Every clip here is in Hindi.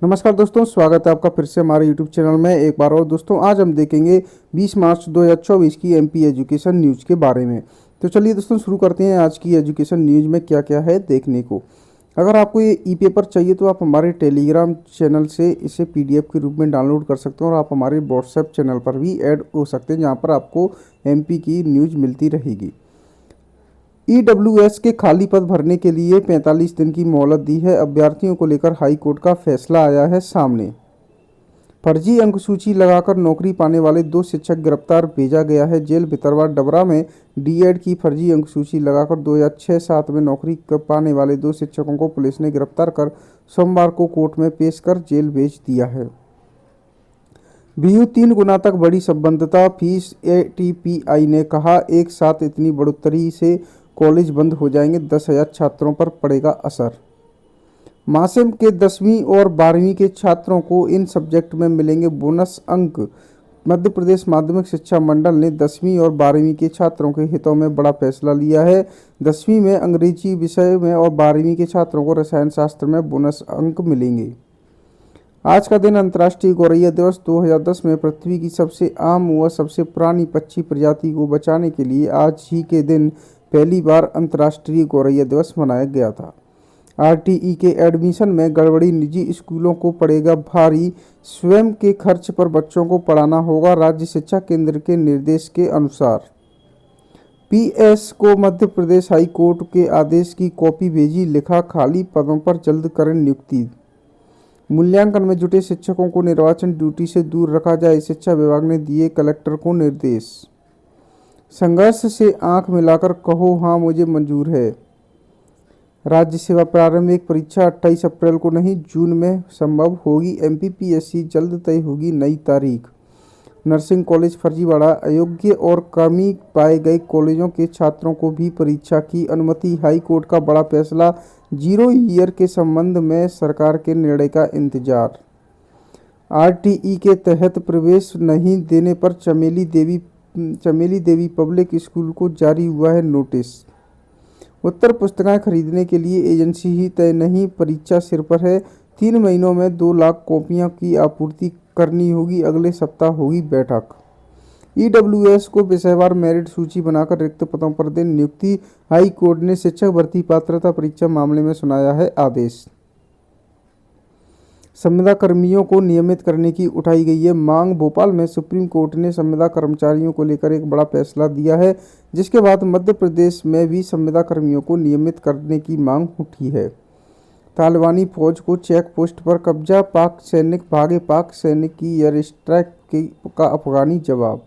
नमस्कार दोस्तों, स्वागत है आपका फिर से हमारे YouTube चैनल में एक बार और। दोस्तों आज हम देखेंगे 20 मार्च 2024 की एमपी एजुकेशन न्यूज़ के बारे में। तो चलिए दोस्तों शुरू करते हैं आज की एजुकेशन न्यूज़ में क्या क्या है देखने को। अगर आपको ये ई पेपर चाहिए तो आप हमारे टेलीग्राम चैनल से इसे PDF के रूप में डाउनलोड कर सकते हैं और आप हमारे व्हाट्सएप चैनल पर भी ऐड हो सकते हैं, जहाँ पर आपको MP की न्यूज़ मिलती रहेगी। EWS के खाली पद भरने के लिए 45 दिन की मोहलत दी है। अभ्यर्थियों को लेकर हाई कोर्ट का फैसला आया है सामने। फर्जी अंकसूची लगाकर नौकरी पाने वाले 2 शिक्षक गिरफ्तार, भेजा गया है जेल। भितरवाड़ डबरा में D.Ed की फर्जी अंकसूची लगाकर 2006-07 में नौकरी पाने वाले 2 शिक्षकों को पुलिस ने गिरफ्तार कर सोमवार को कोर्ट में पेश कर जेल भेज दिया है। BU 3 गुना तक बढ़ी संबद्धता, फीस। ATPI ने कहा एक साथ इतनी बढ़ोतरी से कॉलेज बंद हो जाएंगे, 10,000 छात्रों पर पड़ेगा असर। मासिम के 10वीं और 12वीं के छात्रों को इन सब्जेक्ट में मिलेंगे बोनस अंक। मध्य प्रदेश माध्यमिक शिक्षा मंडल ने 10वीं और 12वीं के छात्रों के हितों में बड़ा फैसला लिया है। 10वीं में अंग्रेजी विषय में और 12वीं के छात्रों को रसायन शास्त्र में बोनस अंक मिलेंगे। आज का दिन अंतर्राष्ट्रीय गौरैया दिवस। 2010 में पृथ्वी की सबसे आम व सबसे पुरानी पक्षी प्रजाति को बचाने के लिए आज ही के दिन पहली बार अंतर्राष्ट्रीय गौरैया दिवस मनाया गया था। RTE के एडमिशन में गड़बड़ी, निजी स्कूलों को पड़ेगा भारी, स्वयं के खर्च पर बच्चों को पढ़ाना होगा, राज्य शिक्षा केंद्र के निर्देश के अनुसार। PS को मध्य प्रदेश हाई कोर्ट के आदेश की कॉपी भेजी, लिखा खाली पदों पर जल्द करें नियुक्ति। मूल्यांकन में जुटे शिक्षकों को निर्वाचन ड्यूटी से दूर रखा जाए, शिक्षा विभाग ने दिए कलेक्टर को निर्देश। संघर्ष से आंख मिलाकर कहो हाँ मुझे मंजूर है। राज्य सेवा प्रारंभिक परीक्षा 28 अप्रैल को नहीं, जून में संभव होगी। MPPSC जल्द तय होगी नई तारीख। नर्सिंग कॉलेज फर्जीवाड़ा, अयोग्य और कमी पाए गए कॉलेजों के छात्रों को भी परीक्षा की अनुमति। हाई कोर्ट का बड़ा फैसला। 0 ईयर के संबंध में सरकार के निर्णय का इंतजार। RTE के तहत प्रवेश नहीं देने पर चमेली देवी पब्लिक स्कूल को जारी हुआ है नोटिस। उत्तर पुस्तिकाएं खरीदने के लिए एजेंसी ही तय नहीं, परीक्षा सिर पर है। 3 महीनों में 2 लाख कॉपियों की आपूर्ति करनी होगी, अगले सप्ताह होगी बैठक। EWS को विषयवार मेरिट सूची बनाकर रिक्त पदों पर दे नियुक्ति। हाई कोर्ट ने शिक्षक भर्ती पात्रता परीक्षा मामले में सुनाया है आदेश। संविदा कर्मियों को नियमित करने की उठाई गई है मांग। भोपाल में सुप्रीम कोर्ट ने संविदा कर्मचारियों को लेकर एक बड़ा फैसला दिया है, जिसके बाद मध्य प्रदेश में भी संविदा कर्मियों को नियमित करने की मांग उठी है। तालिबानी फौज को चेक पोस्ट पर कब्जा, पाक सैनिक भागे, पाक सैनिक की एयर स्ट्राइक का अफगानी जवाब।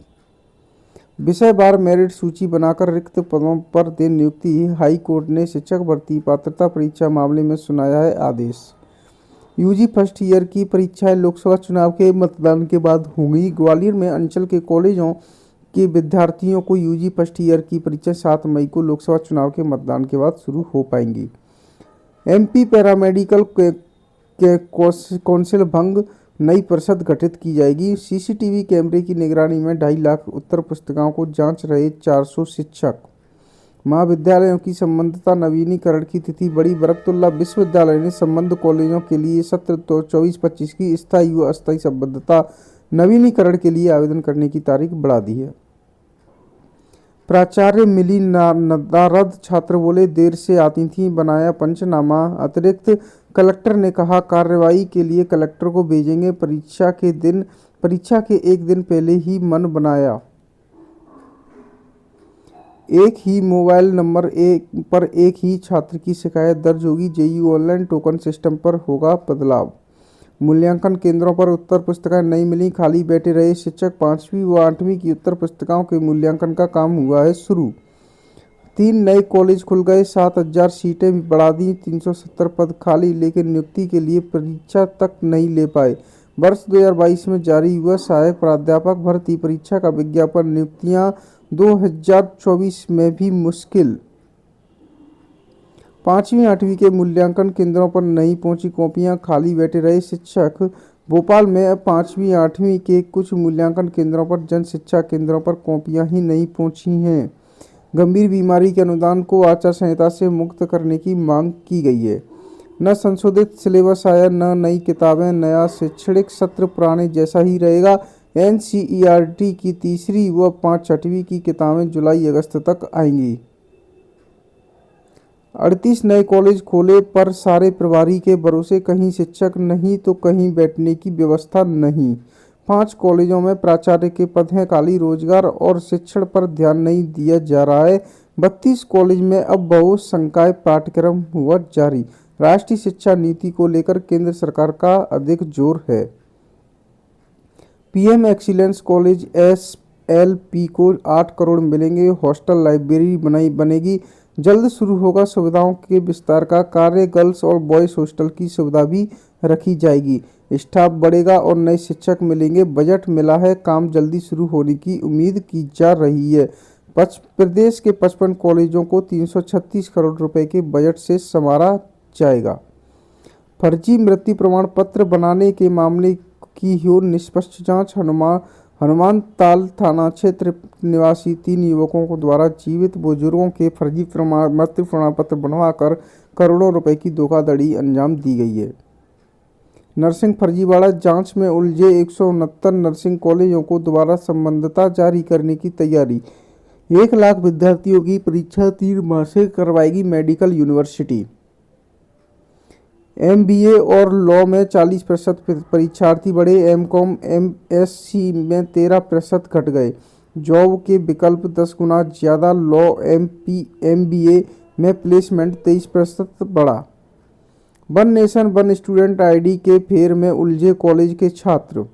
विषयवार मेरिट सूची बनाकर रिक्त पदों पर दे नियुक्ति। हाई कोर्ट ने शिक्षक भर्ती पात्रता परीक्षा मामले में सुनाया है आदेश। UG फर्स्ट ईयर की परीक्षाएं लोकसभा चुनाव के मतदान के बाद होंगी। ग्वालियर में अंचल के कॉलेजों के विद्यार्थियों को UG फर्स्ट ईयर की परीक्षा 7 मई को लोकसभा चुनाव के मतदान के बाद शुरू हो पाएंगी। MP पैरामेडिकल कौंसिल भंग, नई परिषद गठित की जाएगी। CCTV कैमरे की निगरानी में 2.5 लाख उत्तर पुस्तिकाओं को जांच रहे 400 शिक्षक। महाविद्यालयों की संबद्धता नवीनीकरण की तिथि बढ़ी। बरकतुल्ला विश्वविद्यालय ने संबद्ध कॉलेजों के लिए सत्र 24-25 की स्थायी व अस्थायी संबद्धता नवीनीकरण के लिए आवेदन करने की तारीख बढ़ा दी है। प्राचार्य मिली नदारद, छात्र बोले देर से आती थी, बनाया पंचनामा। अतिरिक्त कलेक्टर ने कहा कार्रवाई के लिए कलेक्टर को भेजेंगे। परीक्षा के एक दिन पहले ही मन बनाया। एक ही मोबाइल नंबर पर एक ही छात्र की शिकायत दर्ज होगी। JEE ऑनलाइन टोकन सिस्टम पर होगा बदलाव। मूल्यांकन केंद्रों पर उत्तर पुस्तिकाएं नहीं मिली, खाली बैठे रहे शिक्षक। 5वीं व 8वीं की उत्तर पुस्तिकाओं के मूल्यांकन का काम हुआ है शुरू। 3 नए कॉलेज खुल गए, 7,000 सीटें भी बढ़ा दी, 370 पद खाली, लेकिन नियुक्ति के लिए परीक्षा तक नहीं ले पाए। वर्ष 2022 में जारी हुआ सहायक प्राध्यापक भर्ती परीक्षा का विज्ञापन, नियुक्तियां 2024 में भी मुश्किल। 5वीं 8वीं के मूल्यांकन केंद्रों पर नहीं पहुंची कॉपियां, खाली बैठे रहे शिक्षक। भोपाल में 5वीं 8वीं के कुछ मूल्यांकन केंद्रों पर जन शिक्षा केंद्रों पर कॉपियां ही नहीं पहुंची हैं। गंभीर बीमारी के अनुदान को आचार संहिता से मुक्त करने की मांग की गई है। न संशोधित सिलेबस आया, न नई किताबें, नया शैक्षणिक सत्र पुराने जैसा ही रहेगा। एनसीईआरटी की तीसरी व 5 छठवीं की किताबें जुलाई अगस्त तक आएंगी। 38 नए कॉलेज खोले पर सारे प्रभारी के भरोसे, कहीं शिक्षक नहीं तो कहीं बैठने की व्यवस्था नहीं। 5 कॉलेजों में प्राचार्य के पद हैं खाली, रोजगार और शिक्षण पर ध्यान नहीं दिया जा रहा है। 32 कॉलेज में अब बहुसंकाय पाठ्यक्रम हुआ जारी। राष्ट्रीय शिक्षा नीति को लेकर केंद्र सरकार का अधिक जोर है। पीएम एक्सीलेंस कॉलेज एसएलपी को 8 करोड़ मिलेंगे। हॉस्टल लाइब्रेरी बनेगी। जल्द शुरू होगा सुविधाओं के विस्तार का कार्य। गर्ल्स और बॉयज हॉस्टल की सुविधा भी रखी जाएगी। स्टाफ बढ़ेगा और नए शिक्षक मिलेंगे। बजट मिला है, काम जल्दी शुरू होने की उम्मीद की जा रही है। प्रदेश के 55 कॉलेजों को 336 करोड़ रुपए के बजट से संवारा जाएगा। फर्जी मृत्यु प्रमाण पत्र बनाने के मामले की हो निष्पक्ष जांच। हनुमान ताल थाना क्षेत्र निवासी 3 युवकों को द्वारा जीवित बुजुर्गों के फर्जी मृत्यु प्रमाण पत्र बनवाकर करोड़ों रुपए की धोखाधड़ी अंजाम दी गई है। नर्सिंग फर्जीवाड़ा जांच में उलझे 169 नर्सिंग कॉलेजों को दोबारा संबद्धता जारी करने की तैयारी। 1 लाख विद्यार्थियों की परीक्षा 3 माह से करवाएगी मेडिकल यूनिवर्सिटी। एमबीए और लॉ में 40% परीक्षार्थी बढ़े। एमकॉम एमएससी में 13% घट गए। जॉब के विकल्प 10 गुना ज़्यादा। लॉ एमबीए में प्लेसमेंट 23% बढ़ा। One nation one student ID के फेर में उलझे कॉलेज के छात्र।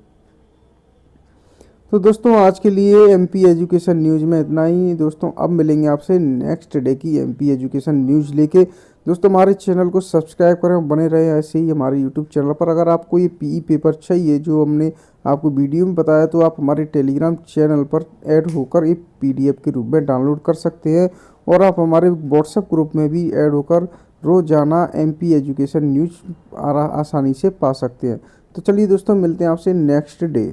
तो दोस्तों आज के लिए एमपी एजुकेशन न्यूज़ में इतना ही। दोस्तों अब मिलेंगे आपसे नेक्स्ट डे की एमपी एजुकेशन न्यूज़ लेके। दोस्तों हमारे चैनल को सब्सक्राइब करें, बने रहे ऐसे ही हमारे यूट्यूब चैनल पर। अगर आपको ये पीई पेपर चाहिए जो हमने आपको वीडियो में बताया, तो आप हमारे टेलीग्राम चैनल पर ऐड होकर ये पीडीएफ के रूप में डाउनलोड कर सकते हैं। और आप हमारे व्हाट्सएप ग्रुप में भी ऐड होकर रोजाना एमपी एजुकेशन न्यूज़ आसानी से पा सकते हैं। तो चलिए दोस्तों मिलते हैं आपसे नेक्स्ट डे।